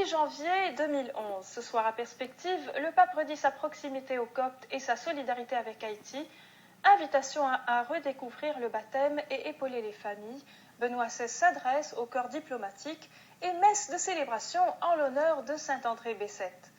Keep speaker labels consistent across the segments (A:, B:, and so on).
A: 10 janvier 2011. Ce soir à Perspective, le pape redit sa proximité aux Coptes et sa solidarité avec Haïti. Invitation à redécouvrir le baptême et épauler les familles. Benoît XVI s'adresse au corps diplomatique et messe de célébration en l'honneur de Saint-André Bessette.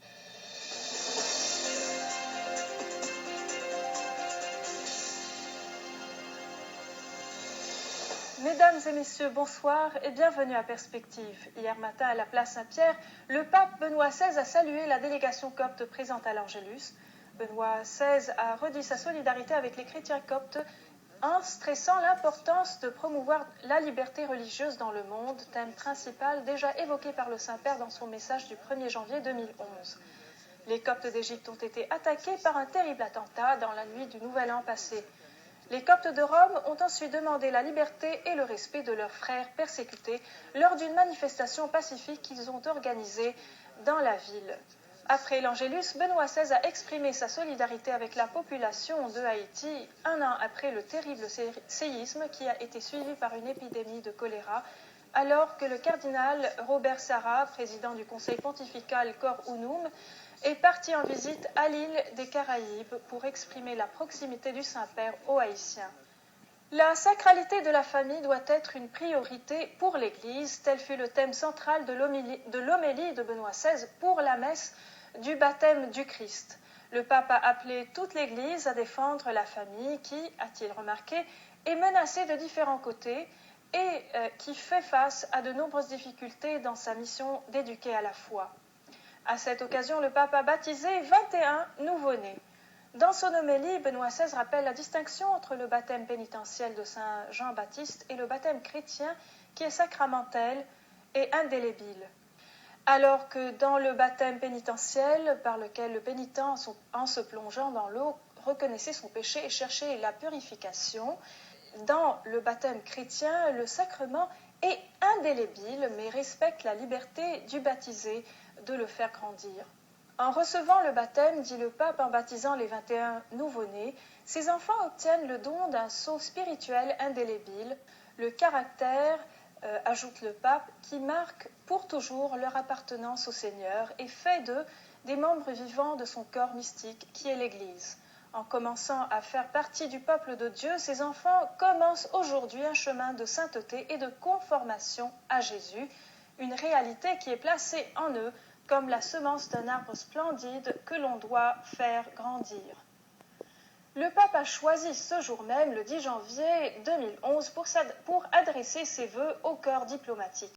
A: Mesdames et messieurs, bonsoir et bienvenue à Perspective. Hier matin, à la place Saint-Pierre, le pape Benoît XVI a salué la délégation copte présente à l'Angélus. Benoît XVI a redit sa solidarité avec les chrétiens coptes en stressant l'importance de promouvoir la liberté religieuse dans le monde, thème principal déjà évoqué par le Saint-Père dans son message du 1er janvier 2011. Les Coptes d'Égypte ont été attaqués par un terrible attentat dans la nuit du Nouvel An passé. Les Coptes de Rome ont ensuite demandé la liberté et le respect de leurs frères persécutés lors d'une manifestation pacifique qu'ils ont organisée dans la ville. Après l'Angélus, Benoît XVI a exprimé sa solidarité avec la population de Haïti un an après le terrible séisme qui a été suivi par une épidémie de choléra, alors que le cardinal Robert Sarah, président du Conseil pontifical Cor Unum, est parti en visite à l'île des Caraïbes pour exprimer la proximité du Saint-Père aux Haïtiens. La sacralité de la famille doit être une priorité pour l'Église, tel fut le thème central de l'homélie de Benoît XVI pour la messe du baptême du Christ. Le pape a appelé toute l'Église à défendre la famille qui, a-t-il remarqué, est menacée de différents côtés et qui fait face à de nombreuses difficultés dans sa mission d'éduquer à la foi. À cette occasion, le pape a baptisé 21 nouveau-nés. Dans son homélie, Benoît XVI rappelle la distinction entre le baptême pénitentiel de Saint Jean-Baptiste et le baptême chrétien qui est sacramentel et indélébile. Alors que dans le baptême pénitentiel, par lequel le pénitent, en se plongeant dans l'eau, reconnaissait son péché et cherchait la purification, dans le baptême chrétien, le sacrement est indélébile mais respecte la liberté du baptisé de le faire grandir. En recevant le baptême, dit le pape en baptisant les 21 nouveau-nés, ces enfants obtiennent le don d'un sceau spirituel indélébile, le caractère, ajoute le pape, qui marque pour toujours leur appartenance au Seigneur et fait d'eux des membres vivants de son corps mystique qui est l'Église. En commençant à faire partie du peuple de Dieu, ces enfants commencent aujourd'hui un chemin de sainteté et de conformation à Jésus, une réalité qui est placée en eux comme la semence d'un arbre splendide que l'on doit faire grandir. Le pape a choisi ce jour même, le 10 janvier 2011, pour adresser ses vœux au corps diplomatique.